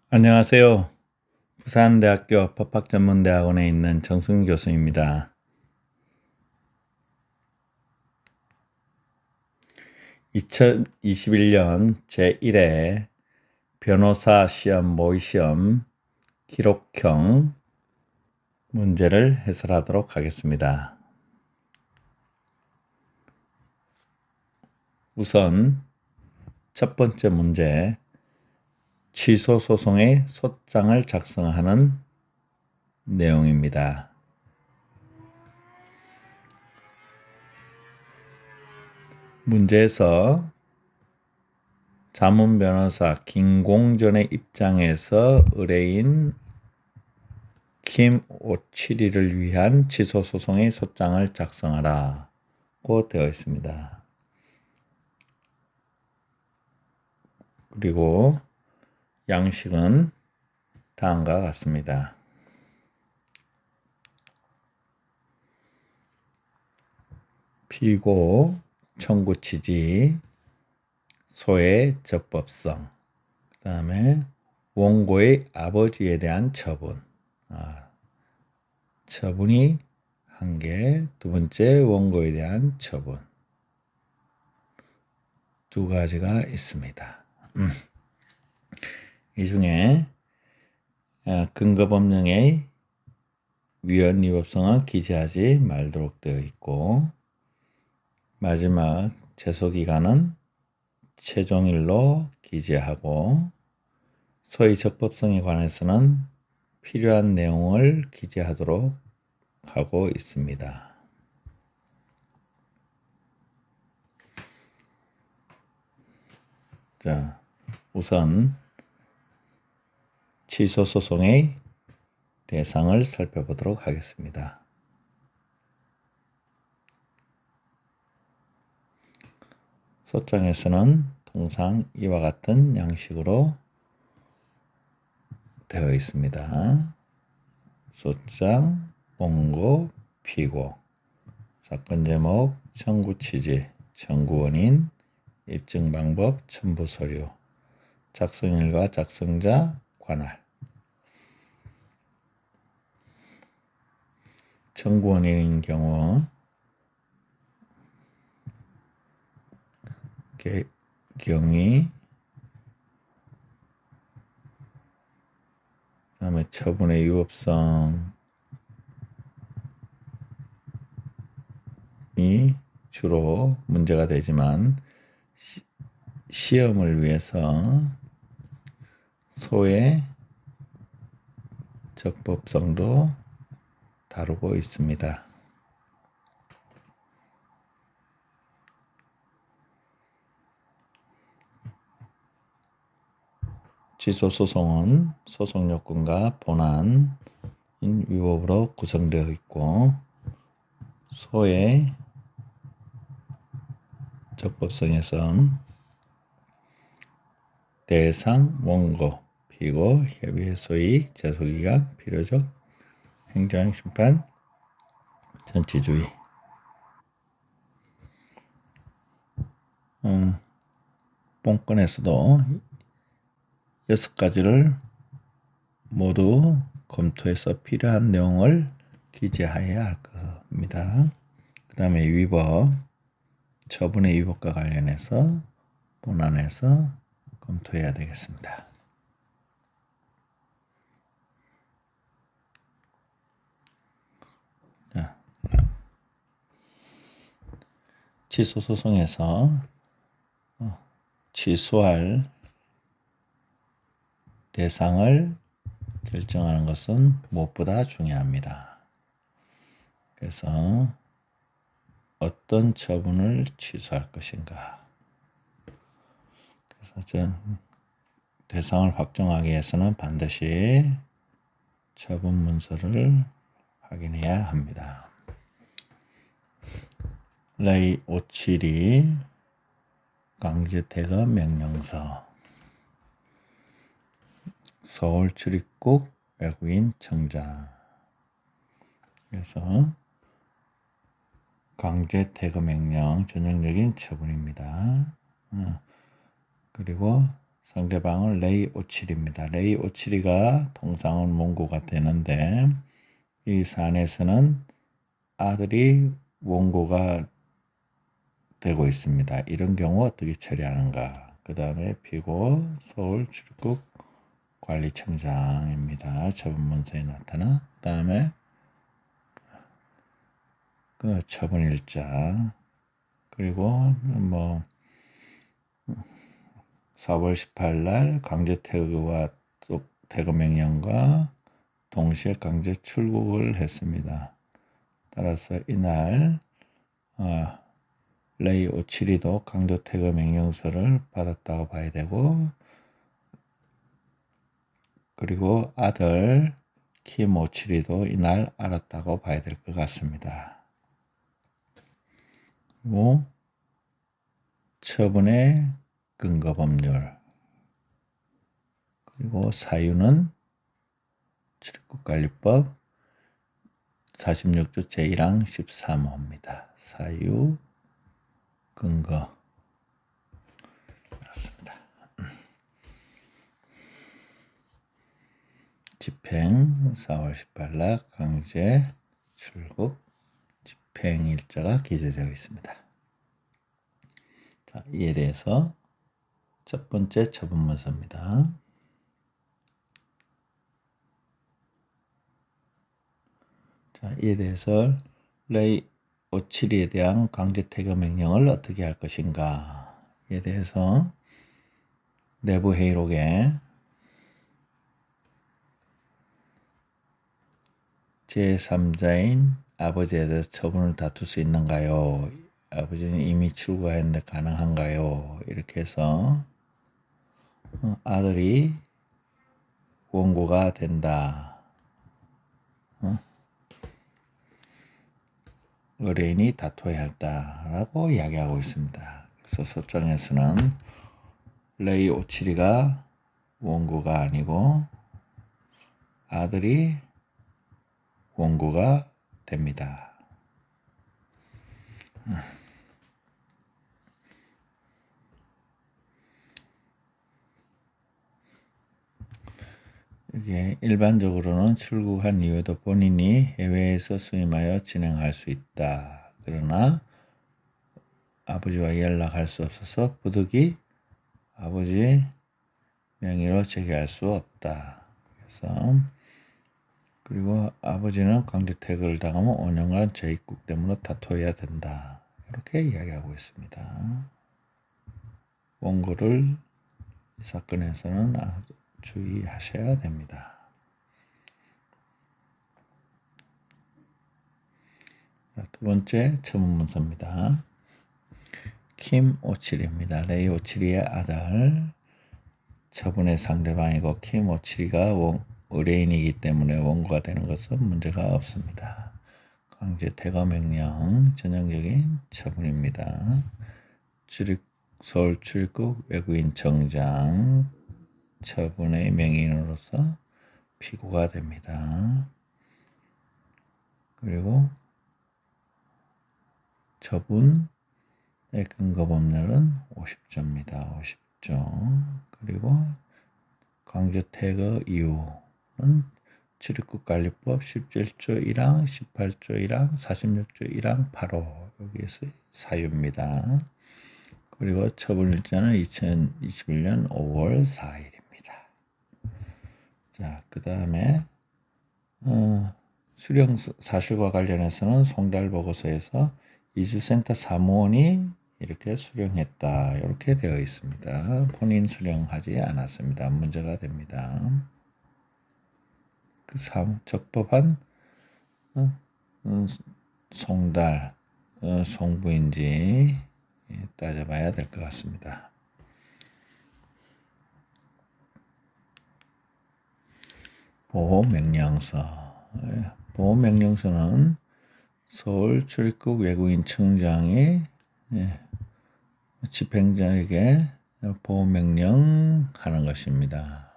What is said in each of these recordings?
안녕하세요. 부산대학교 법학전문대학원에 있는 정승 교수입니다. 2021년 제1회 변호사 시험 모의시험 기록형 문제를 해설하도록 하겠습니다. 우선 첫 번째 문제, 취소 소송의 소장을 작성하는 내용입니다. 문제에서 자문 변호사 김공전의 입장에서 의뢰인 김오칠이를 위한 취소 소송의 소장을 작성하라고 되어 있습니다. 그리고 양식은 다음과 같습니다. 피고 청구 취지, 소의 적법성, 그 다음에 원고의 아버지에 대한 처분, 처분이 한 개, 두 번째 원고에 대한 처분, 두 가지가 있습니다. 이 중에 근거법령의 위헌 위법성은 기재하지 말도록 되어 있고, 마지막 제소기간은 최종일로 기재하고, 소의 적법성에 관해서는 필요한 내용을 기재하도록 하고 있습니다. 자, 우선 취소 소송의 대상을 살펴보도록 하겠습니다. 소장에서는 통상 이와 같은 양식으로 되어 있습니다. 소장, 원고, 피고, 사건 제목, 청구 취지, 청구 원인, 입증 방법, 첨부 서류, 작성일과 작성자, 관할. 청구 원인인 경우 경위, 그 다음에 처분의 위법성이 주로 문제가 되지만 시험을 위해서 소의 적법성도 다루고 있습니다. 취소 소송은 소송 요건과 본안인 위법으로 구성되어 있고, 소의 적법성에선 대상, 원고, 피고, 협의의 소익, 제소기간, 필요적, 행정 심판, 전치주의. 본건에서도 6가지를 모두 검토해서 필요한 내용을 기재해야 할 겁니다. 그 다음에 위법, 처분의 위법과 관련해서 본안에서 검토해야 되겠습니다. 자, 취소 소송에서 취소할 대상을 결정하는 것은 무엇보다 중요합니다. 그래서 어떤 처분을 취소할 것인가. 그래서 대상을 확정하기 위해서는 반드시 처분 문서를 확인해야 합니다. 레이 572 강제 퇴거 명령서, 서울 출입국 외국인 청장. 그래서 강제 퇴거 명령 전형적인 처분입니다. 그리고 상대방은 레이 오칠입니다. 레이 오칠이가 통상은 원고가 되는데 이 사안에서는 아들이 원고가 되고 있습니다. 이런 경우 어떻게 처리하는가? 그 다음에 피고 서울 출입국 관리청장입니다. 처분문서에 나타나. 그 다음에 그 처분일자, 그리고 뭐 4월 18일 날 강제 퇴거와 퇴거 명령과 동시에 강제 출국을 했습니다. 따라서 이날 레이 오칠이도 강제 퇴거 명령서를 받았다고 봐야 되고, 그리고 아들 킴 오칠이도 이날 알았다고 봐야 될 것 같습니다. 그리고 처분의 근거 법률, 그리고 사유는 출입국관리법 46조 제1항 13호입니다. 사유, 근거. 그렇습니다. 집행 4월 18일 날 강제 출국 집행일자가 기재되어 있습니다. 자, 이에 대해서 첫 번째 처분문서입니다. 자, 이에 대해서 레이 오칠이에 대한 강제 퇴거 명령을 어떻게 할 것인가 에 대해서 내부 회의록에 제3자인 아버지에 대해서 처분을 다툴 수 있는가요? 아버지는 이미 출국했는데 가능한가요? 이렇게 해서 아들이 원고가 된다. 의뢰인이 다투어야 한다라고 이야기하고 있습니다. 그래서 소장에서는 레이 오칠이가 원고가 아니고 아들이 원고가 됩니다. 이게 일반적으로는 출국한 이후에도 본인이 해외에서 수임하여 진행할 수 있다. 그러나 아버지와 연락할 수 없어서 부득이 아버지 명의로 제기할 수 없다. 그래서 그리고 아버지는 강제 퇴거를 당하면 5년간 재입국 때문에 다투어야 된다. 이렇게 이야기하고 있습니다. 원고를 이 사건에서는 아주 주의하셔야 됩니다. 두 번째 처분문서입니다. 킴 오칠입니다. 레이 오칠이의 아들, 처분의 상대방이고 킴 오칠이가 의뢰인이기 때문에 원고가 되는 것은 문제가 없습니다. 강제 퇴거 명령 전형적인 처분입니다. 서울 출입국 외국인 청장 처분의 명의인으로서 피고가 됩니다. 그리고 처분의 근거 법률은 50조입니다. 50조. 그리고 강제 퇴거 이유는 출입국관리법 17조 1항, 18조 1항, 46조 1항 8호 여기에서 사유입니다. 그리고 처분일자는 2021년 5월 4일입니다. 자, 그 다음에 수령 사실과 관련해서는 송달보고서에서 이주센터 사무원이 이렇게 수령했다. 이렇게 되어 있습니다. 본인 수령하지 않았습니다. 문제가 됩니다. 그 적법한 송달, 송부인지 따져봐야 될 것 같습니다. 보호명령서. 보호명령서는 서울 출입국 외국인 청장이 집행자에게 보호명령 하는 것입니다.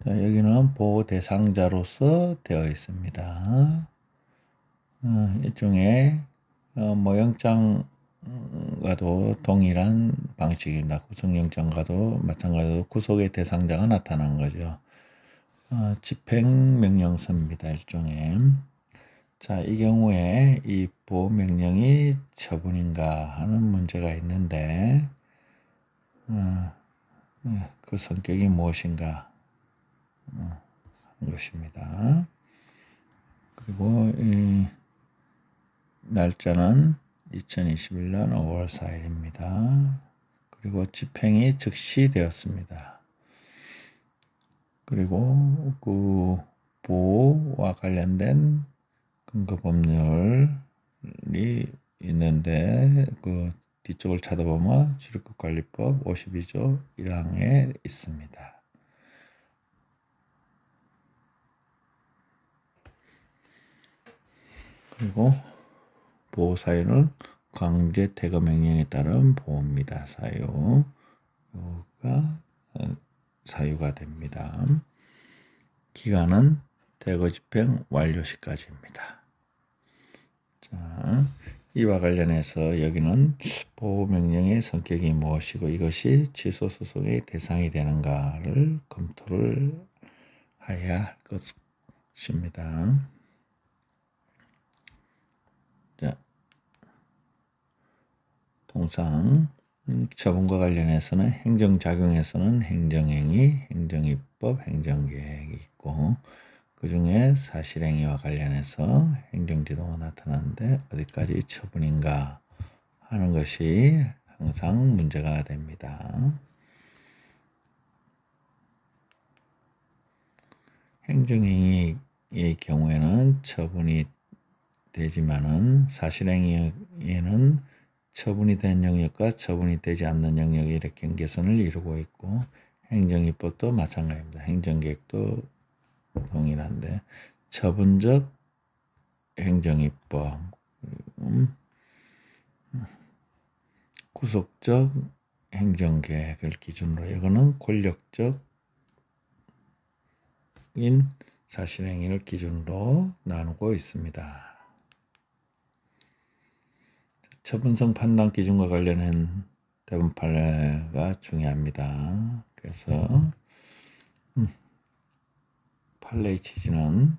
자, 여기는 보호 대상자로서 되어 있습니다. 일종의 영장과도 동일한 방식입니다. 구속영장과도 마찬가지로 구속의 대상자가 나타난 거죠. 집행명령서입니다. 일종의. 자, 이 경우에 이 보호명령이 처분인가 하는 문제가 있는데 그 성격이 무엇인가 하는 것입니다. 그리고 이 날짜는 2021년 5월 4일입니다. 그리고 집행이 즉시 되었습니다. 그리고 그 보호와 관련된 근거법률이 있는데 그 뒤쪽을 찾아보면 출입국관리법 52조 1항에 있습니다. 그리고 보호 사유는 강제 퇴거 명령에 따른 보호입니다. 사유가 됩니다. 기간은 퇴거 집행 완료 시까지입니다. 자, 이와 관련해서 여기는 보호명령의 성격이 무엇이고 이것이 취소소송의 대상이 되는가를 검토를 해야 할 것입니다. 자, 통상 처분과 관련해서는 행정작용에서는 행정행위, 행정입법, 행정계획이 있고 그 중에 사실행위와 관련해서 행정지도가 나타나는데 어디까지 처분인가 하는 것이 항상 문제가 됩니다. 행정행위의 경우에는 처분이 되지만은 사실행위에는 처분이 된 영역과 처분이 되지 않는 영역이 이렇게 경계선을 이루고 있고 행정입법도 마찬가지입니다. 행정계획도 동일한데 처분적 행정입법, 구속적 행정계획을 기준으로 이거는 권력적인 사실행위를 기준으로 나누고 있습니다. 처분성 판단 기준과 관련한 대부분 판례가 중요합니다. 그래서 판례의 취지는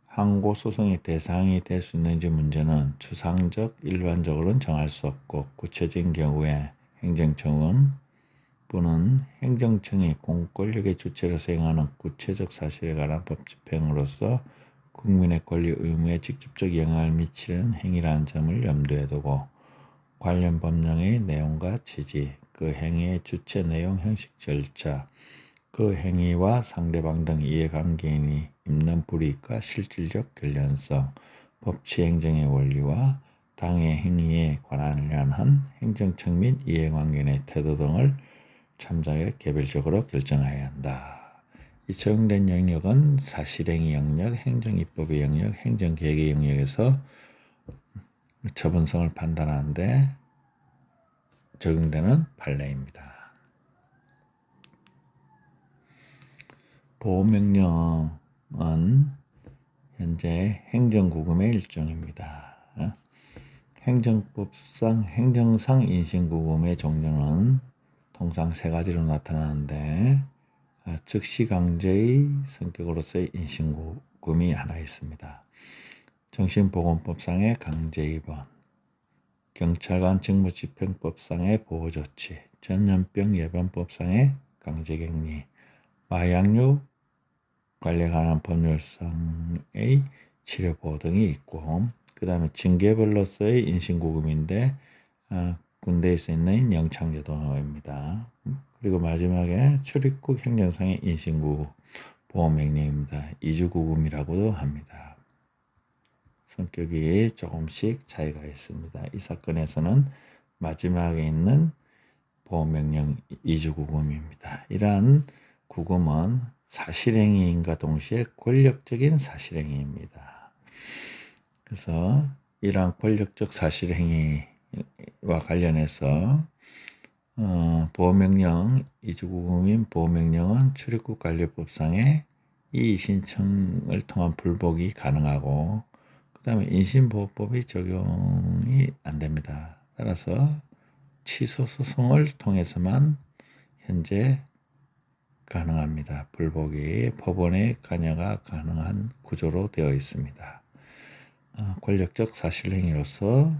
항고소송의 대상이 될 수 있는지 문제는 추상적, 일반적으로는 정할 수 없고 구체적인 경우에 행정청은 또는 행정청이 공권력의 주체로 수행하는 구체적 사실에 관한 법 집행으로서 국민의 권리 의무에 직접적 영향을 미치는 행위라는 점을 염두에 두고 관련 법령의 내용과 취지, 그 행위의 주체 내용, 형식, 절차, 그 행위와 상대방 등 이해관계인이 입는 불이익과 실질적 관련성, 법치 행정의 원리와 당의 행위에 관한 행정청 및 이해관계인의 태도 등을 참작에 개별적으로 결정해야 한다. 이 적용된 영역은 사실행위 영역, 행정입법의 영역, 행정계획의 영역에서 처분성을 판단하는데 적용되는 판례입니다. 보호명령은 현재 행정구금의 일종입니다. 행정상 인신구금의 종류는 통상 세 가지로 나타나는데 즉시 강제의 성격으로서의 인신구금이 하나 있습니다. 정신보건법상의 강제입원, 경찰관 직무집행법상의 보호조치, 전염병 예방법상의 강제격리, 마약류 관리에 관한 법률상의 치료보호 등이 있고 그 다음에 징계별로서의 인신구금인데 군대에서 있는 영창제도입니다. 그리고 마지막에 출입국 행정상의 인신구금 보호명령입니다. 이주구금이라고도 합니다. 성격이 조금씩 차이가 있습니다. 이 사건에서는 마지막에 있는 보호명령 이주구금입니다. 이러한 구금은 사실행위인과 동시에 권력적인 사실행위입니다. 그래서 이러한 권력적 사실행위와 관련해서 보호명령, 이주구금인 보호명령은 출입국관리법상의 이의 신청을 통한 불복이 가능하고 그 그다음에 인신보호법이 적용이 안 됩니다. 따라서 취소 소송을 통해서만 현재 가능합니다. 불복이 법원의 관여가 가능한 구조로 되어 있습니다. 권력적 사실행위로서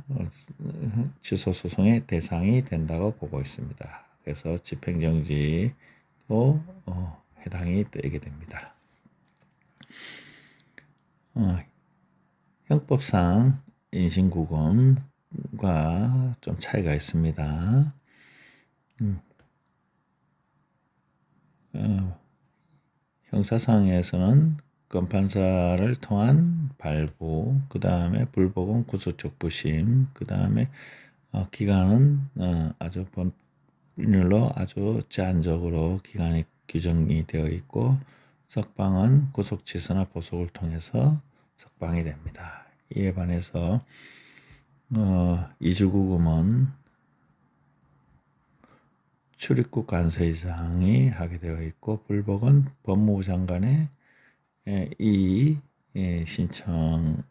취소 소송의 대상이 된다고 보고 있습니다. 그래서 집행정지도 해당이 되게 됩니다. 형법상 인신구금과 좀 차이가 있습니다. 형사상에서는 검판사를 통한 발부, 그 다음에 불복은 구속적 부심, 그 다음에 기간은 아주 법률로 아주 제한적으로 기간이 규정이 되어 있고, 석방은 구속 취소나 보석을 통해서 석방이 됩니다. 이에 반해서 이주구금은 출입국 관세의장이 하게 되어 있고, 불복은 법무부 장관의 이 신청을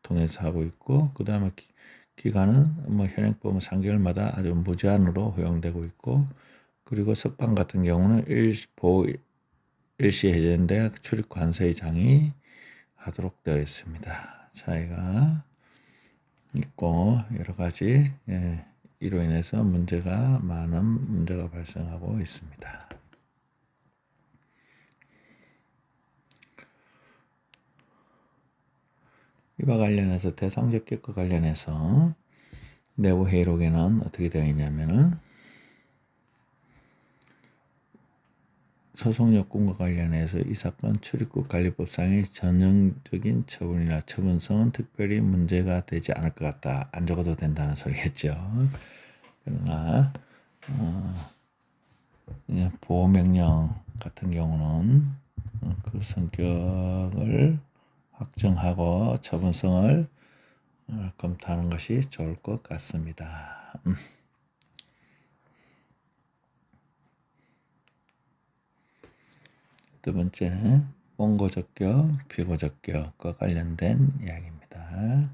통해서 하고 있고, 그 다음에 기간은 뭐 현행법은 3개월마다 아주 무제한으로 허용되고 있고, 그리고 석방 같은 경우는 일시 해제인데 출입 관세의장이 하도록 되어 있습니다. 차이가 있고 여러 가지 이로 인해서 많은 문제가 발생하고 있습니다. 이와 관련해서 대상적 격과 관련해서 내부 회의록에는 어떻게 되어 있냐면은 소송 요건과 관련해서 이 사건 출입국 관리법상의 전형적인 처분이나 처분성은 특별히 문제가 되지 않을 것 같다. 안 적어도 된다는 소리겠죠. 그러나 보호명령 같은 경우는 그 성격을 확정하고 처분성을 검토하는 것이 좋을 것 같습니다. 두 번째, 원고적격, 피고적격과 관련된 이야기입니다.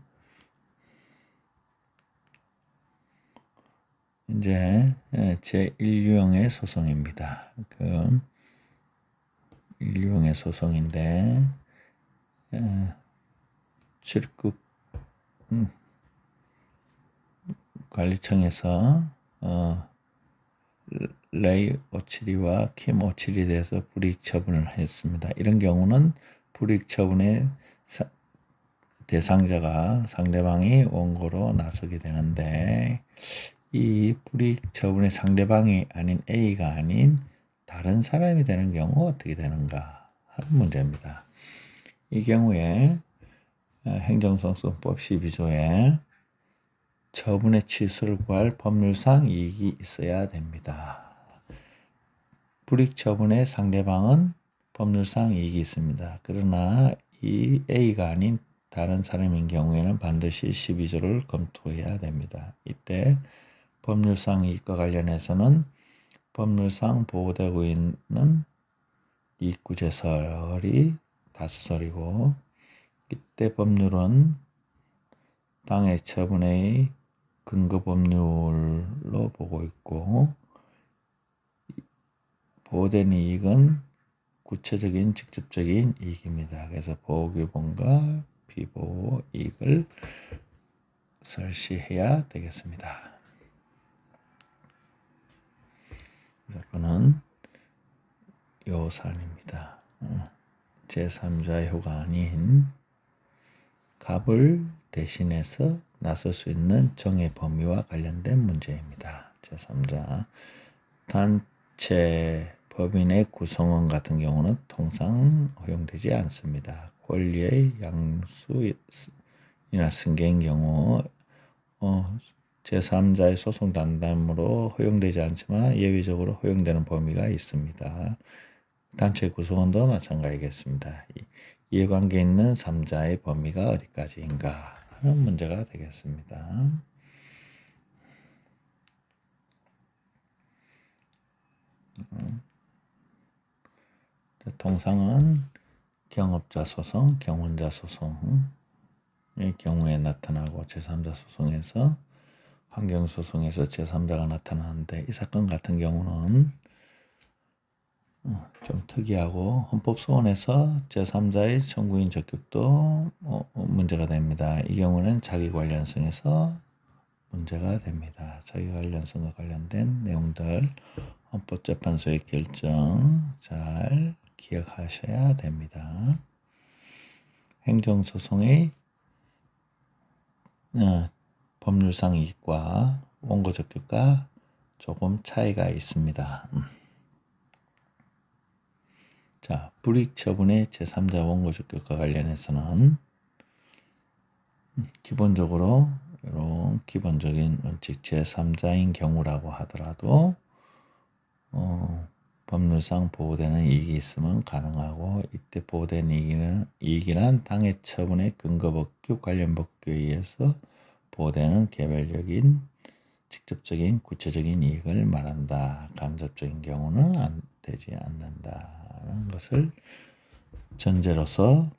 이제 제1유형의 소송입니다. 그 1유형의 소송인데 출입국 관리청에서 레이 오치리와 킴 오치리에 대해서 불이익 처분을 했습니다. 이런 경우는 불이익 처분의 대상자가 상대방이 원고로 나서게 되는데, 이 불이익 처분의 상대방이 아닌 A가 아닌 다른 사람이 되는 경우 어떻게 되는가 하는 문제입니다. 이 경우에 행정소송법 12조에 처분의 취소를 구할 법률상 이익이 있어야 됩니다. 불이익 처분의 상대방은 법률상 이익이 있습니다. 그러나 이 A가 아닌 다른 사람인 경우에는 반드시 12조를 검토해야 됩니다. 이때 법률상 이익과 관련해서는 법률상 보호되고 있는 이익구제설이 다수설이고, 이때 법률은 당해 처분의 근거 법률로 보고 있고, 보호된 이익은 구체적인 직접적인 이익입니다. 그래서 보호규범과 비보호 이익을 설시해야 되겠습니다. 사건은 요 사안입니다. 제3자의 효가 아닌 갑을 대신해서 나설 수 있는 정의 범위와 관련된 문제입니다. 제3자 단체 법인의 구성원 같은 경우는 통상 허용되지 않습니다. 권리의 양수이나 승계인 경우 제3자의 소송 단담으로 허용되지 않지만 예외적으로 허용되는 범위가 있습니다. 단체 구성원도 마찬가지겠습니다. 이해관계 있는 3자의 범위가 어디까지인가 하는 문제가 되겠습니다. 통상은 경업자 소송, 경원자 소송의 경우에 나타나고 제3자 소송에서 환경소송에서 제3자가 나타나는데 이 사건 같은 경우는 좀 특이하고 헌법소원에서 제3자의 청구인 적격도 문제가 됩니다. 이 경우는 자기관련성에서 문제가 됩니다. 자기관련성과 관련된 내용들 헌법재판소의 결정 잘 기억하셔야 됩니다. 행정소송의 법률상 이익과 원고적격과 조금 차이가 있습니다. 자, 불이익 처분의 제3자 원고적격과 관련해서는 기본적으로 이런 기본적인 원칙 제3자인 경우라고 하더라도 법률상 보호되는 이익이 있으면 가능하고 이때 보호된 이익이란 당해 처분의 근거법규 관련 법규에 의해서 보호되는 개별적인 직접적인 구체적인 이익을 말한다. 간접적인 경우는 안 되지 않는다는 것을 전제로서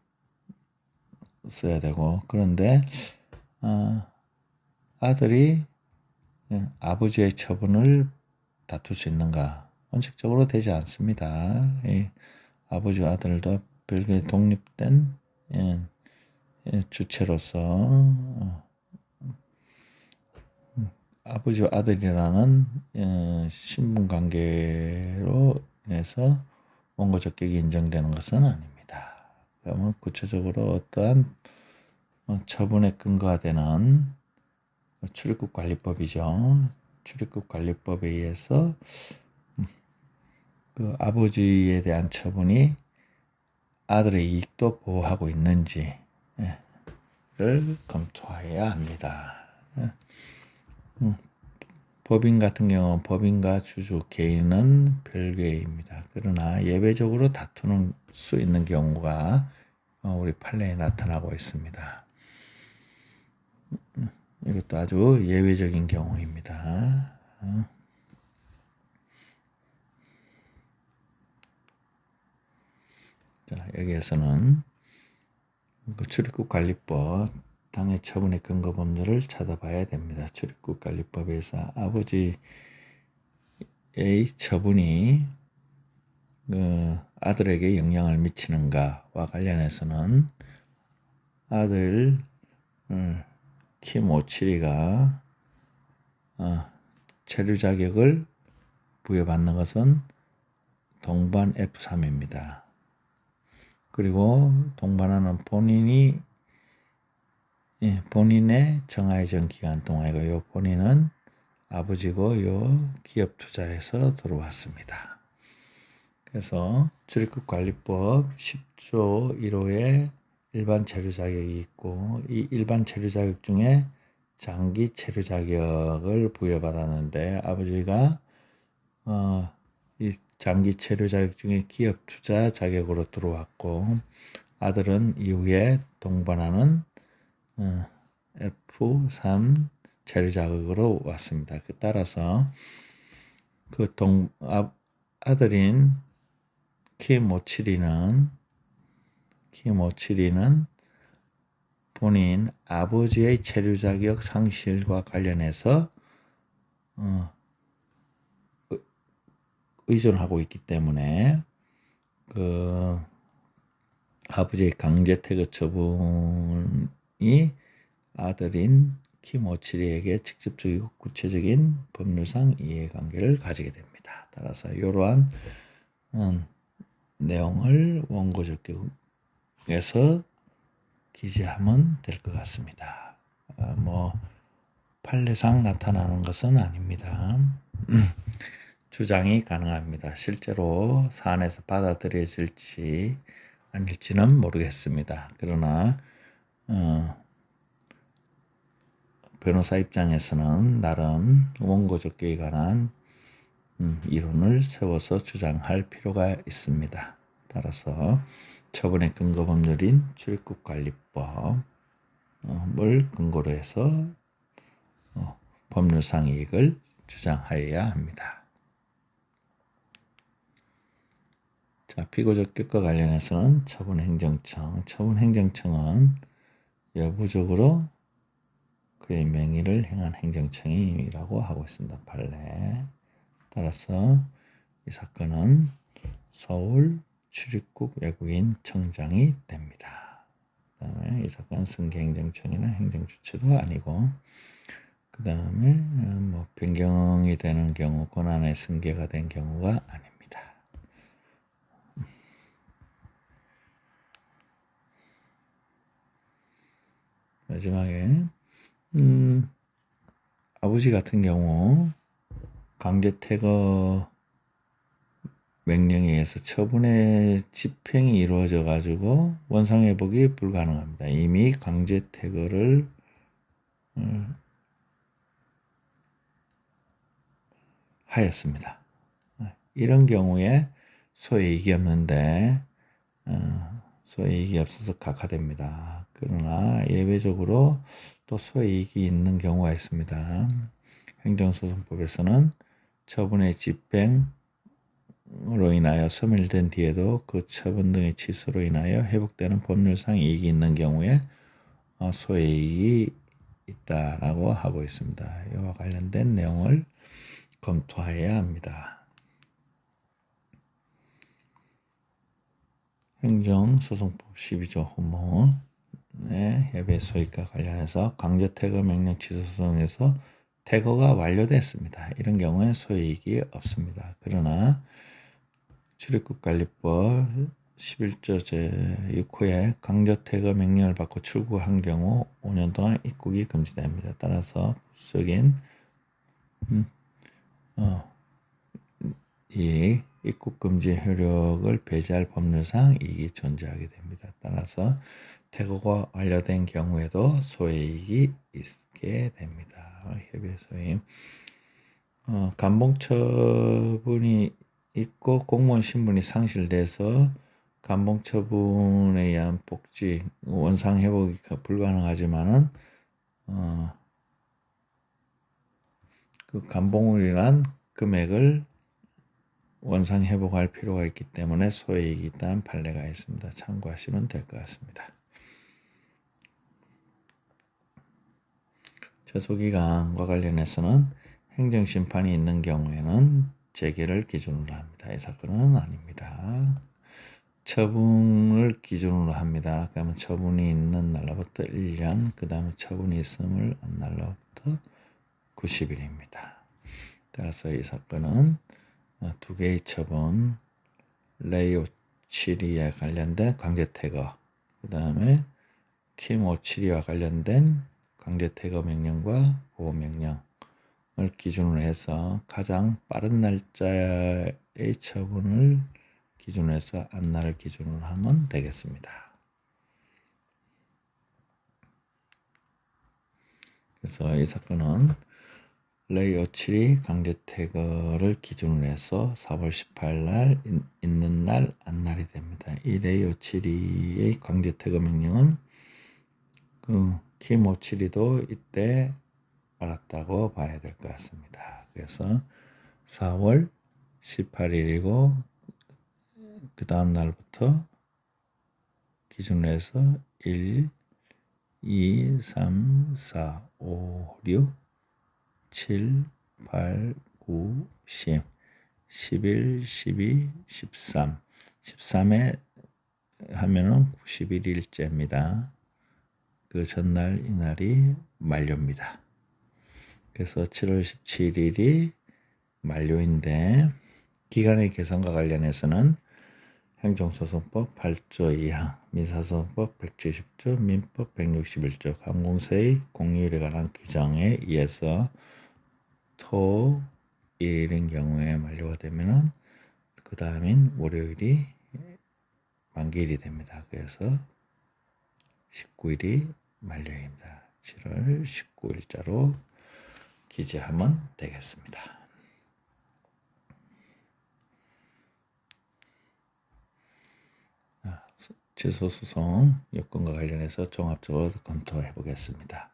써야 되고 그런데 아들이 아버지의 처분을 다툴 수 있는가? 원칙적으로 되지 않습니다. 아버지와 아들도 별개의 독립된 주체로서 아버지와 아들이라는 신분관계로 인해서 원고적격이 인정되는 것은 아닙니다. 그러면 구체적으로 어떠한 처분의 근거가 되는 출입국관리법이죠. 출입국관리법에 의해서 그 아버지에 대한 처분이 아들의 이익도 보호하고 있는지를 검토해야 합니다. 법인 같은 경우는 법인과 주주 개인은 별개입니다. 그러나 예외적으로 다투는 수 있는 경우가 우리 판례에 나타나고 있습니다. 이것도 아주 예외적인 경우입니다. 자, 여기에서는 그 출입국관리법 당해 처분의 근거 법률을 찾아봐야 됩니다. 출입국관리법에서 아버지의 처분이 아들에게 영향을 미치는가와 관련해서는 아들 킴57이가 체류 자격을 부여받는 것은 동반 F3입니다. 그리고 동반하는 본인의 정하여진 기간 동안이고 요 본인은 아버지고 요 기업 투자에서 들어왔습니다. 그래서 출입국관리법 10조 1호에 일반 체류 자격이 있고 이 일반 체류 자격 중에 장기 체류 자격을 부여받았는데 아버지가 이 장기 체류 자격 중에 기업 투자 자격으로 들어왔고 아들은 이후에 동반하는 F3 체류 자격으로 왔습니다. 따라서 그 아들인 킴57이는 본인 아버지의 체류 자격 상실과 관련해서 의존하고 있기 때문에 그 아버지의 강제 퇴거 처분이 아들인 킴57이에게 직접적이고 구체적인 법률상 이해관계를 가지게 됩니다. 따라서 이러한 내용을 원고적격에서 기재하면 될 것 같습니다. 판례상 나타나는 것은 아닙니다. 주장이 가능합니다. 실제로 사안에서 받아들여질지 아닐지는 모르겠습니다. 그러나 변호사 입장에서는 나름 원고적격에 관한 이론을 세워서 주장할 필요가 있습니다. 따라서 처분의 근거 법률인 출입국관리법을 근거로 해서 법률상 이익을 주장하여야 합니다. 자, 피고적격과 관련해서는 처분행정청. 처분행정청은 여부적으로 그의 명의를 행한 행정청이라고 하고 있습니다. 판례. 따라서 이 사건은 서울 출입국 외국인 청장이 됩니다. 그 다음에 이 사건은 승계행정청이나 행정주체도 아니고, 그 다음에 뭐 변경이 되는 경우, 권한의 승계가 된 경우가 아닙니다. 마지막에 아버지 같은 경우 강제퇴거 명령에 의해서 처분의 집행이 이루어져 가지고 원상회복이 불가능합니다. 이미 강제퇴거를 하였습니다. 이런 경우에 소이익이 없는데 소이익이 없어서 각하됩니다. 그러나 예외적으로 또 소이익이 있는 경우가 있습니다. 행정소송법에서는 처분의 집행으로 인하여 소멸된 뒤에도 그 처분 등의 취소로 인하여 회복되는 법률상 이익이 있는 경우에 소이익이 있다라고 하고 있습니다. 이와 관련된 내용을 검토해야 합니다. 행정소송법 12조 후문의 협의 소익과 관련해서 강제퇴거 명령 취소 소송에서 퇴거가 완료됐습니다. 이런 경우에 소이익이 없습니다. 그러나 출입국관리법 11조 제6호에 강제퇴거 명령을 받고 출국한 경우 5년 동안 입국이 금지됩니다. 따라서 부수적인 이 입국금지 효력을 배제할 법률상 이익이 존재하게 됩니다. 따라서 퇴거가 완료된 경우에도 소이익이 있게 됩니다. 협의소임 감봉처분이 있고 공무원 신분이 상실돼서 감봉처분에 의한 복지 원상회복이 불가능하지만은 그 감봉을 인한 금액을 원상회복할 필요가 있기 때문에 소이익이 있다는 판례가 있습니다. 참고하시면 될 것 같습니다. 제소기간과 관련해서는 행정심판이 있는 경우에는 재개를 기준으로 합니다. 이 사건은 아닙니다. 처분을 기준으로 합니다. 그러면 처분이 있는 날로부터 1년, 그 다음에 처분이 있음을 한 날로부터 90일입니다. 따라서 이 사건은 두 개의 처분, 레이572에 관련된 강제퇴거, 그 다음에 킴572와 관련된 강제퇴거 명령과 보호명령을 기준으로 해서 가장 빠른 날짜의 처분을 기준으로 해서 안날을 기준으로 하면 되겠습니다. 그래서 이 사건은 레이572 강제퇴거를 기준으로 해서 4월 18일 날 있는 날 안날이 됩니다. 이 레이572의 강제퇴거 명령은 킴572도 이때 알았다고 봐야 될 것 같습니다. 그래서 4월 18일이고 그 다음 날부터 기준으로 해서 1, 2, 3, 4, 5, 6, 7, 8, 9, 10, 11, 12, 13, 13에 하면은 91일째입니다. 그 전날 이날이 만료입니다. 그래서 7월 17일이 만료인데 기간의 개선과 관련해서는 행정소송법 8조 2항, 민사소송법 170조, 민법 161조, 감공서의 공휴일에 관한 규정에 의해서 토일인 경우에 만료가 되면은 그 다음인 월요일이 만기일이 됩니다. 그래서 19일이 만료입니다. 7월 19일자로 기재하면 되겠습니다. 취소소송 요건과 관련해서 종합적으로 검토해 보겠습니다.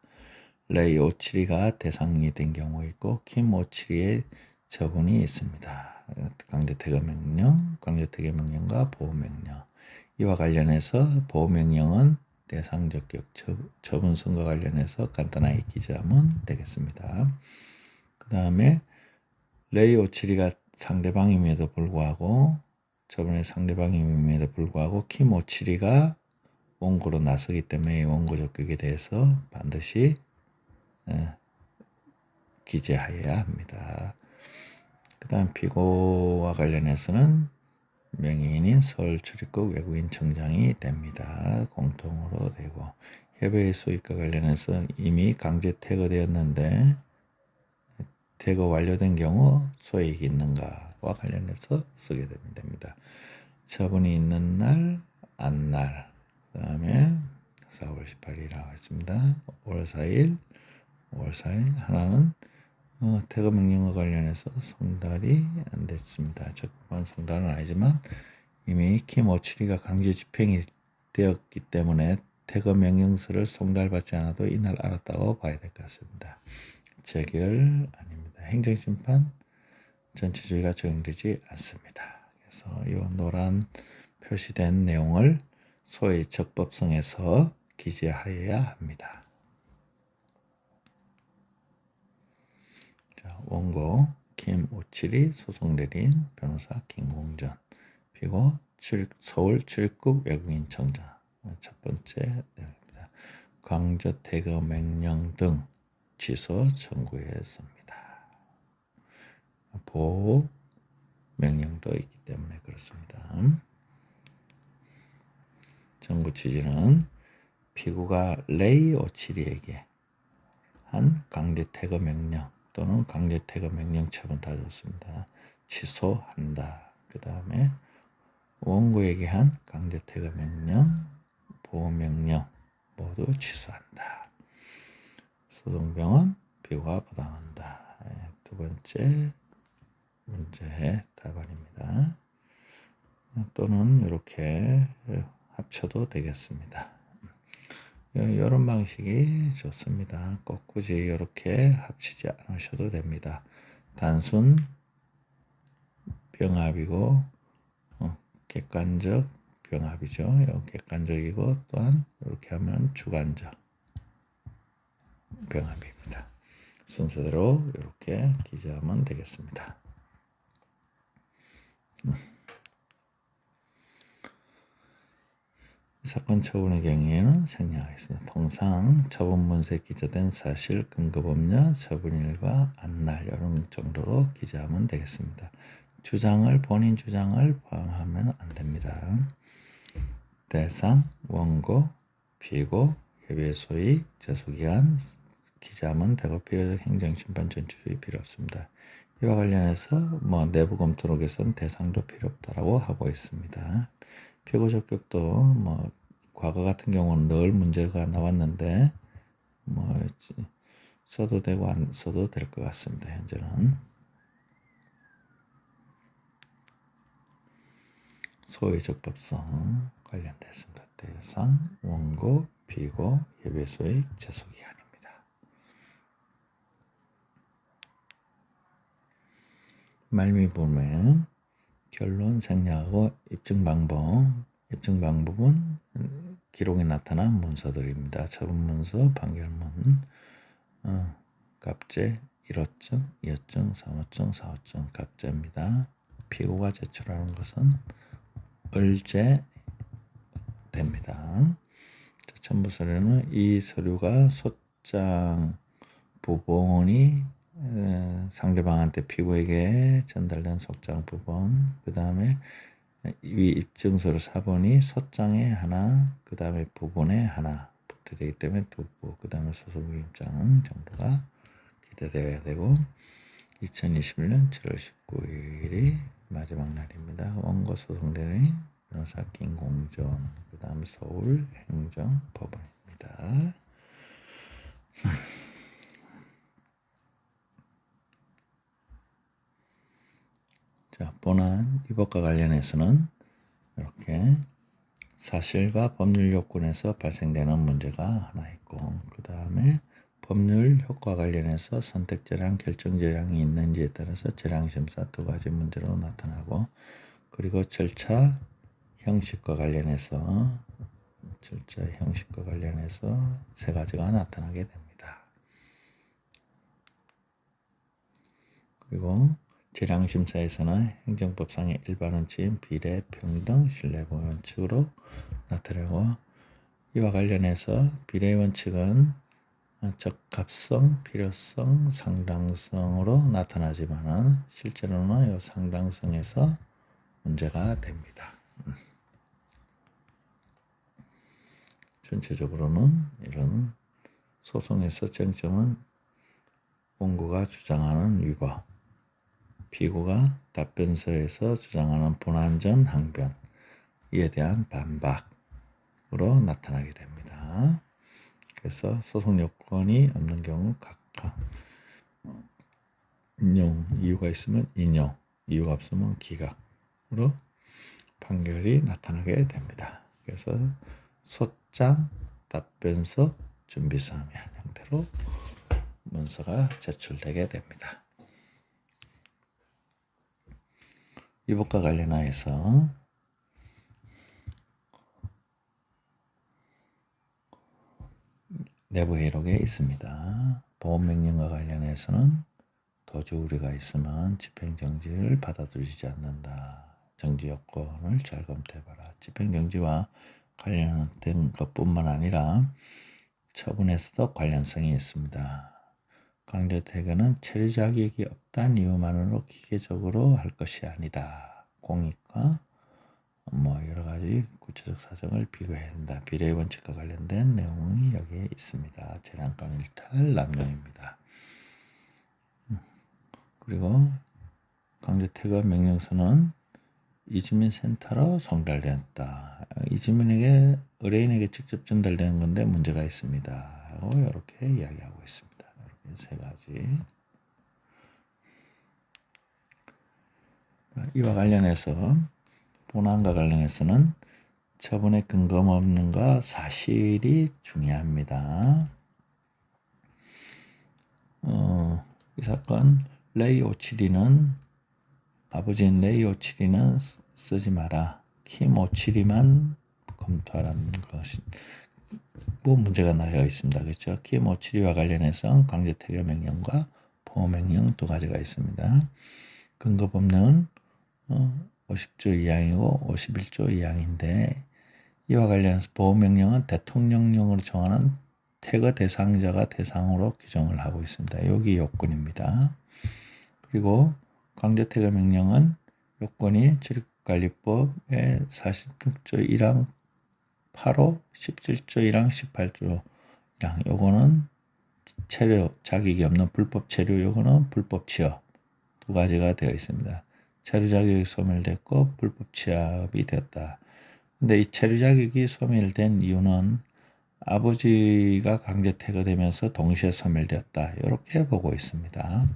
레이572가 대상이 된 경우 있고 킴572의 처분이 있습니다. 강제퇴거명령, 강제퇴거명령과 보호명령. 이와 관련해서 보호명령은 대상적 처분 선고 관련해서 간단하게 기재하면 되겠습니다. 그 다음에 레이 오치리가 상대방임에도 불구하고 저번에 상대방임에도 불구하고 킴 오치리가 원고로 나서기 때문에 원고 적격에 대해서 반드시 기재하여야 합니다. 그 다음 피고와 관련해서는 명의인인 서울 출입국 외국인 청장이 됩니다. 공통으로 되고 협의의 소유과 관련해서 이미 강제 퇴거되었는데 퇴거 완료된 경우 소액이 있는가와 관련해서 쓰게 됩니다. 처분이 있는 날, 안 날, 그 다음에 4월 18일이라고 했습니다. 5월 4일, 5월 4일 하나는 퇴거 명령과 관련해서 송달이 안 됐습니다. 적법한 송달은 아니지만 이미 킴 오치리가 강제 집행이 되었기 때문에 퇴거 명령서를 송달받지 않아도 이날 알았다고 봐야 될 것 같습니다. 재결 아닙니다. 행정심판 전체주의가 적용되지 않습니다. 그래서 이 노란 표시된 내용을 소위 적법성에서 기재하여야 합니다. 자, 원고 킴 오치리, 소송 대리인 변호사 김공전, 피고 서울 출입국 외국인 청장. 첫 번째 내용입니다. 강제 퇴거 명령 등 취소 청구했습니다. 보호 명령도 있기 때문에 그렇습니다. 청구 취지는 피고가 레이 오치리에게 한 강제 퇴거 명령 또는 강제 퇴거 명령 처분 다 좋습니다. 취소한다. 그 다음에 원고에게 한 강제 퇴거 명령, 보호 명령 모두 취소한다. 소송병은 피고가 부담한다. 두 번째 문제의 답안입니다. 또는 이렇게 합쳐도 되겠습니다. 이런 방식이 좋습니다. 꼭 굳이 이렇게 합치지 않으셔도 됩니다. 단순 병합이고 객관적 병합이죠. 객관적이고 또한 이렇게 하면 주관적 병합입니다. 순서대로 이렇게 기재하면 되겠습니다. 사건 처분의 경우에는 생략하겠습니다. 통상 처분 문서에 기재된 사실, 근거 법령, 처분일과 안날 이런 정도로 기재하면 되겠습니다. 본인 주장을 포함하면 안 됩니다. 대상, 원고, 피고, 협의의 소위, 제소기간 기재하면 되고 필요적 행정심판 전체주의 필요 없습니다. 이와 관련해서 내부 검토록 해서는 대상도 필요 없다라고 하고 있습니다. 피고 적격도 과거 같은 경우는 늘 문제가 나왔는데 써도 되고 안 써도 될 것 같습니다. 현재는 소위 적법성 관련됐습니다. 대상, 원고, 피고, 협의 소위, 제소기간입니다. 말미 보면 결론 생략하고 입증 방법은 기록에 나타난 문서들입니다. 처분 문서, 판결문, 갑제, 1호증, 2호증, 3호증, 4호증, 갑제입니다. 피고가 제출하는 것은 을제 됩니다. 첨부 서류는 이 서류가 소장 부본이 상대방한테 피고에게 전달된 소장 부본, 그 다음에 위 입증서류 4번이 소장에 하나, 그 다음에 부본에 하나 붙어되기 때문에 두 부, 그 다음에 소속 입장 정도가 기대되어야 되고 2021년 7월 19일이 마지막 날입니다. 원고 소송대리인 변호사 김공전, 그 다음에 서울행정법원입니다. 자, 본안 위법과 관련해서는 이렇게 사실과 법률 요건에서 발생되는 문제가 하나 있고, 그 다음에 법률 효과 관련해서 선택재량, 결정재량이 있는지에 따라서 재량심사 두 가지 문제로 나타나고, 그리고 절차 형식과 관련해서 세 가지가 나타나게 됩니다. 그리고 재량심사에서는 행정법상의 일반 원칙인 비례, 평등, 신뢰보호 원칙으로 나타나고, 이와 관련해서 비례 원칙은 적합성, 필요성, 상당성으로 나타나지만 실제로는 이 상당성에서 문제가 됩니다. 전체적으로는 이런 소송에서 쟁점은 원고가 주장하는 위법, 피고가 답변서에서 주장하는 본안전 항변, 이에 대한 반박으로 나타나게 됩니다. 그래서 소송 요건이 없는 경우 각각 인용, 이유가 있으면 인용, 이유가 없으면 기각으로 판결이 나타나게 됩니다. 그래서 소장, 답변서, 준비서면 형태로 문서가 제출되게 됩니다. 위법과 관련하여서 내부 회의록에 있습니다. 보험명령과 관련해서는 도주 우려가 있으면 집행정지를 받아들이지 않는다. 정지 요건을 잘 검토해봐라. 집행정지와 관련된 것뿐만 아니라 처분에서도 관련성이 있습니다. 강제퇴근은 체류 자격이 없다는 이유만으로 기계적으로 할 것이 아니다. 공익과 여러 가지 구체적 사정을 비교해야 한다. 비례 원칙과 관련된 내용이 여기에 있습니다. 재량권 일탈 남용입니다. 그리고 강제퇴근 명령서는 이주민 센터로 송달되었다. 이주민에게 의뢰인에게 직접 전달되는 건데 문제가 있습니다. 이렇게 이야기하고 있습니다. 이렇게 세 가지. 이와 관련해서 본안과 관련해서는 처분의 근거 없는가 사실이 중요합니다. 이 사건 레이 오치리는 아버지인 레이 오치리는 쓰지 마라. 킴 오치리만 검토하라는 것이 문제가 나와 있습니다. 그렇죠? 킴 오치리와 관련해서 강제퇴근 명령과 보호명령 두 가지가 있습니다. 근거법령은 50조 2항이고 51조 2항인데 이와 관련해서 보호명령은 대통령령으로 정하는 퇴거 대상자가 대상으로 규정을 하고 있습니다. 여기 요건입니다. 그리고 강제퇴거 명령은 요건이 출입국관리법의 46조 1항 8호, 17조 1항 18조 1항 요거는 체류 자격이 없는 불법 체류, 요거는 불법 취업 두 가지가 되어 있습니다. 체류 자격이 소멸됐고 불법 취업이 되었다. 근데 이 체류 자격이 소멸된 이유는 아버지가 강제 퇴거되면서 동시에 소멸되었다. 이렇게 보고 있습니다.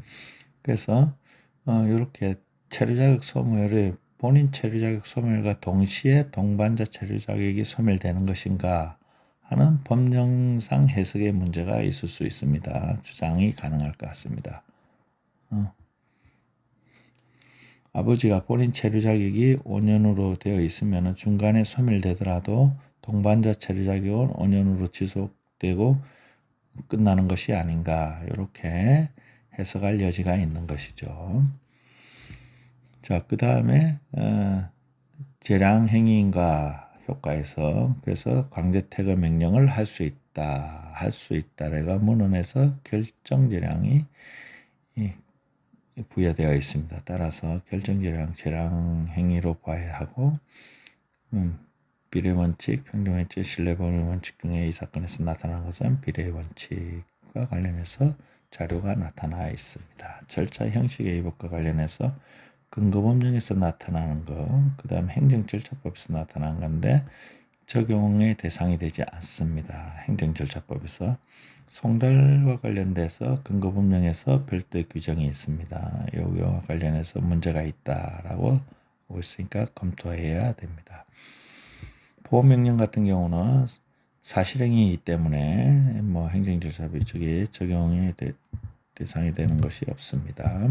그래서 이렇게 체류 자격 소멸이 본인 체류 자격 소멸과 동시에 동반자 체류 자격이 소멸되는 것인가 하는 법령상 해석의 문제가 있을 수 있습니다. 주장이 가능할 것 같습니다. 아버지가 본인 체류 자격이 5년으로 되어 있으면 중간에 소멸되더라도 동반자 체류 자격은 5년으로 지속되고 끝나는 것이 아닌가 이렇게 해석할 여지가 있는 것이죠. 자, 그 다음에 재량행위인가 효과에서 그래서 강제퇴거 명령을 할 수 있다라가 문헌에서 결정재량이 부여되어 있습니다. 따라서 결정재량, 재량행위로 봐야 하고 비례원칙, 평등원칙, 신뢰보호 원칙 중에 이 사건에서 나타난 것은 비례원칙과 관련해서 자료가 나타나 있습니다. 절차 형식의 위법과 관련해서 근거법령에서 나타나는 것, 그 다음 행정절차법에서 나타난 건데 적용의 대상이 되지 않습니다. 행정절차법에서 송달과 관련돼서 근거법령에서 별도의 규정이 있습니다. 여기와 관련해서 문제가 있다라고 하고 있으니까 검토해야 됩니다. 보호명령 같은 경우는 사실행위이기 때문에 뭐 행정질서비쪽이 적용의 대상이 되는 것이 없습니다.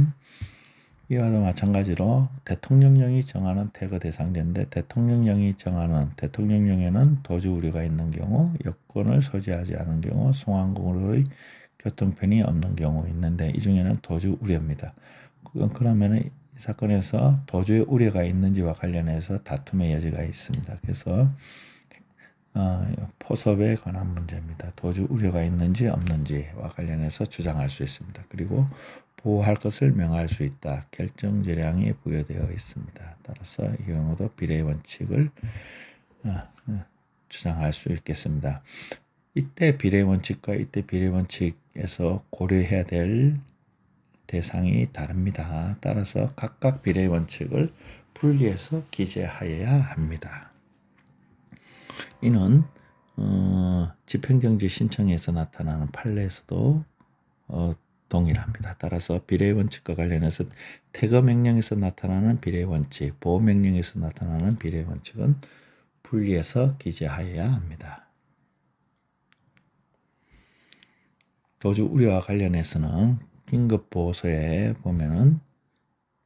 이와도 마찬가지로 대통령령이 정하는 태거 대상자인데 대통령령이 정하는 대통령령에는 도주 우려가 있는 경우, 여권을 소지하지 않은 경우, 송환국으로의 교통편이 없는 경우 있는데 이 중에는 도주 우려입니다. 그러면 이 사건에서 도주의 우려가 있는지와 관련해서 다툼의 여지가 있습니다. 그래서 포섭에 관한 문제입니다. 도주 우려가 있는지 없는지와 관련해서 주장할 수 있습니다. 그리고 보호할 것을 명할 수 있다. 결정 재량이 부여되어 있습니다. 따라서 이 경우도 비례의 원칙을 주장할 수 있겠습니다. 이때 비례의 원칙과 이때 비례의 원칙에서 고려해야 될 대상이 다릅니다. 따라서 각각 비례의 원칙을 분리해서 기재하여야 합니다. 이는 집행정지 신청에서 나타나는 판례에서도 동일합니다. 따라서 비례의 원칙과 관련해서 태거명령에서 나타나는 비례의 원칙, 보호명령에서 나타나는 비례의 원칙은 분리해서 기재하여야 합니다. 도주 우려와 관련해서는 긴급보호소에 보면은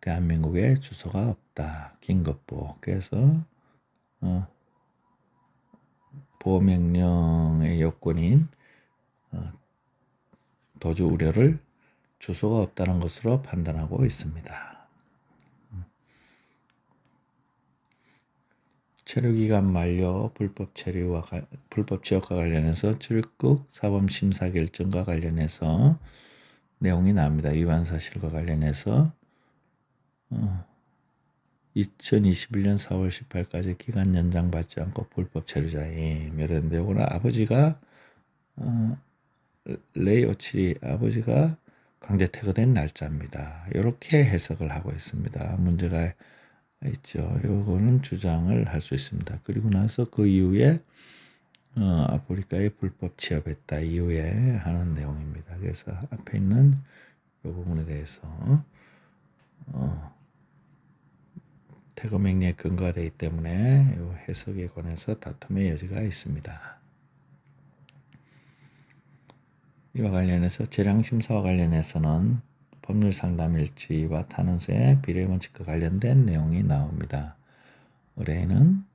대한민국에 주소가 없다. 긴급보호. 그래서 보호명령의 요건인 도주 우려를 주소가 없다는 것으로 판단하고 있습니다. 체류기간 만료 불법 체육과 관련해서 출입국 사범심사 결정과 관련해서 내용이 나옵니다. 위반 사실과 관련해서 2021년 4월 18일까지 기간 연장받지 않고 불법 체류자임. 이런 내용은 아버지가 레이 오칠이 아버지가 강제 퇴거된 날짜입니다. 이렇게 해석을 하고 있습니다. 문제가 있죠. 요거는 주장을 할 수 있습니다. 그리고 나서 그 이후에 아프리카에 불법 취업했다 이후에 하는 내용입니다. 그래서 앞에 있는 이 부분에 대해서 퇴거 명령에 근거가 되기 때문에 이 해석에 관해서 다툼의 여지가 있습니다. 이와 관련해서 재량심사와 관련해서는 법률 상담 일지와 탄원서의 비례 원칙과 관련된 내용이 나옵니다. 의뢰인은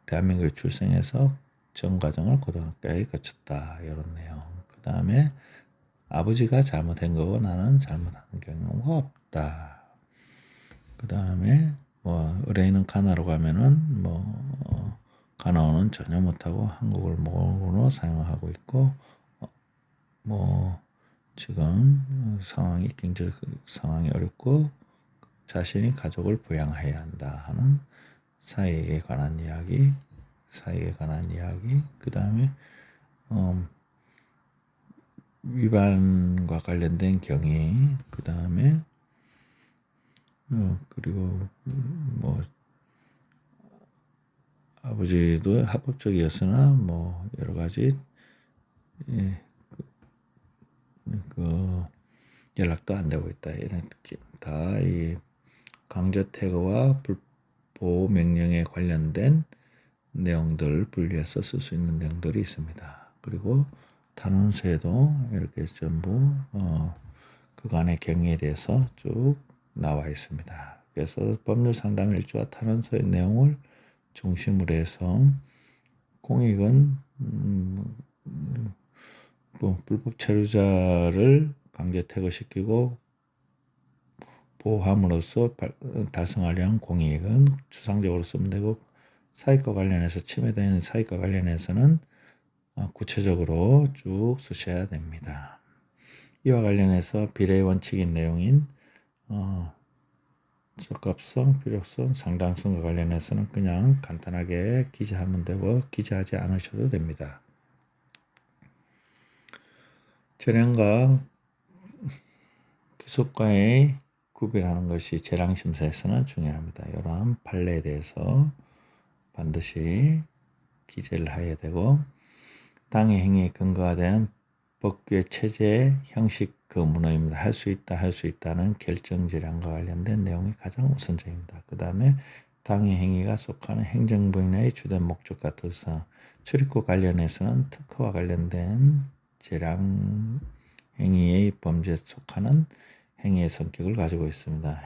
대한민국에 출생해서 전 과정을 고등학교에 거쳤다 이런 내용. 그 다음에 아버지가 잘못한 거고 나는 잘못한 경우가 없다. 그 다음에 의뢰인은 가나로 가면은 가나어는 전혀 못하고 한국어를 모국어로 사용하고 있고 지금 경제적 상황이 어렵고 자신이 가족을 부양해야 한다 하는 사회에 관한 이야기, 그 다음에 위반과 관련된 경위, 그 다음에 그리고 아버지도 합법적이었으나 여러 가지 연락도 안 되고 있다. 이런 다 이 강제 퇴거와 보호 명령에 관련된 내용들 분리해서 쓸 수 있는 내용들이 있습니다. 그리고 탄원서에도 이렇게 전부 그간의 경위에 대해서 쭉 나와 있습니다. 그래서 법률 상담 일지와 탄원서의 내용을 중심으로 해서 공익은 불법 체류자를 강제 퇴거시키고 보호함으로써 달성하려 한 공익은 추상적으로 쓰면 되고 사익과 관련해서 침해되는 사익과 관련해서는 구체적으로 쭉 쓰셔야 됩니다. 이와 관련해서 비례의 원칙인 내용인 적합성, 필요성, 상당성과 관련해서는 그냥 간단하게 기재하면 되고 기재하지 않으셔도 됩니다. 재량과 기소과의 구별하는 것이 재량심사에서는 중요합니다. 이러한 판례에 대해서 반드시 기재를 해야 되고 당의 행위에 근거가 된 법규의 체제, 형식 그 문헌입니다. 할 수 있다는 결정 재량과 관련된 내용이 가장 우선적입니다. 그 다음에 당해 행위가 속하는 행정분야의 주된 목적과 특성, 출입국 관련해서는 특허와 관련된 재량 행위의 범죄에 속하는 행위의 성격을 가지고 있습니다.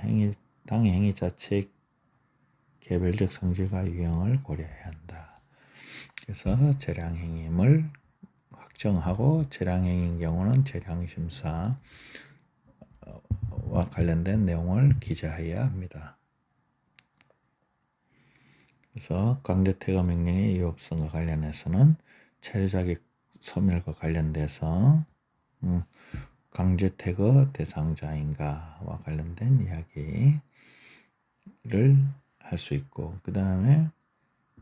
당해 행위 자체의 개별적 성질과 유형을 고려해야 한다. 그래서 재량 행위임을 확정하고 재량 행위인 경우는 재량심사와 관련된 내용을 기재해야 합니다. 그래서 강제퇴거 명령의 위법성과 관련해서는 체류자격 소멸과 관련돼서 강제퇴거 대상자인가와 관련된 이야기를 할 수 있고, 그 다음에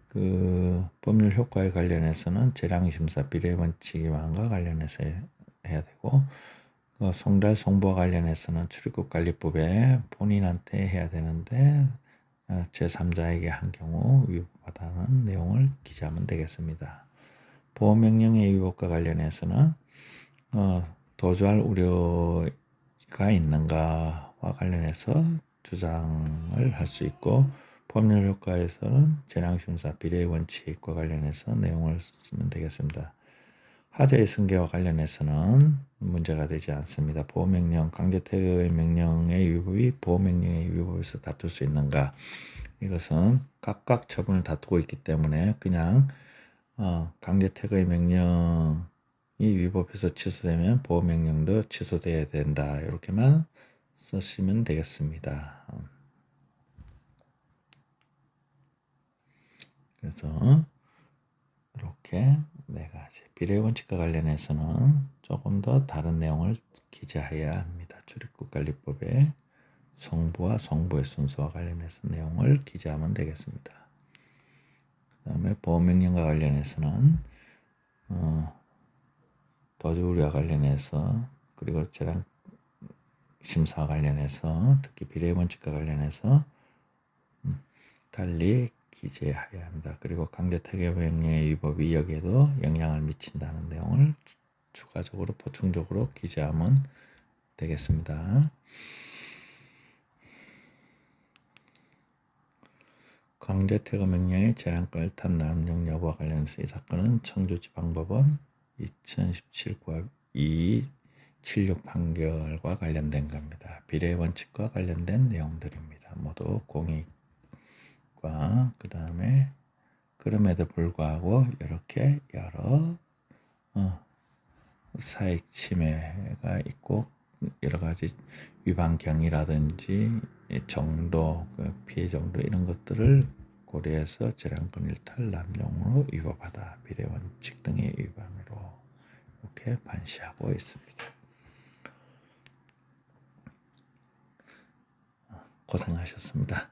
그 법률 효과에 관련해서는 재량심사 비례 원칙 위반과 관련해서 해야 되고, 송달 송부와 관련해서는 출입국관리법에 본인한테 해야 되는데 제3자에게 한 경우 위법하다는 내용을 기재하면 되겠습니다. 보호명령의 위법과 관련해서는 도주할 우려가 있는가와 관련해서 주장을 할 수 있고, 법률 효과에서는 재량심사 비례 원칙과 관련해서 내용을 쓰면 되겠습니다. 하자의 승계와 관련해서는 문제가 되지 않습니다. 보호명령, 강제퇴거의 명령의 위법이 보호명령의 위법에서 다툴 수 있는가? 이것은 각각 처분을 다투고 있기 때문에 그냥 강제퇴거의 명령이 위법해서 취소되면 보호명령도 취소돼야 된다. 이렇게만 쓰시면 되겠습니다. 그래서 이렇게 네 가지 비례 원칙과 관련해서는 조금 더 다른 내용을 기재해야 합니다. 출입국관리법의 송부와 송부의 순서와 관련해서 내용을 기재하면 되겠습니다. 그 다음에 보호명령과 관련해서는 도주 우려와 관련해서, 그리고 재량 심사와 관련해서, 특히 비례 원칙과 관련해서 달리 기재해야 합니다. 그리고 강제퇴거 명령의 위법이 여기에도 영향을 미친다는 내용을 추가적으로 보충적으로 기재하면 되겠습니다. 강제퇴거 명령의 재량권을 탄 남용 여부와 관련해서 이 사건은 청주지방법원 2017과 276 판결과 관련된 겁니다. 비례 원칙과 관련된 내용들입니다. 모두 공익과 그 다음에 그럼에도 불구하고 이렇게 여러 사익 침해가 있고 여러 가지 위반 경위라든지 정도, 피해 정도 이런 것들을 고려해서 재량권 일탈 남용으로 위법하다, 비례 원칙 등의 위반으로 이렇게 판시하고 있습니다. 고생하셨습니다.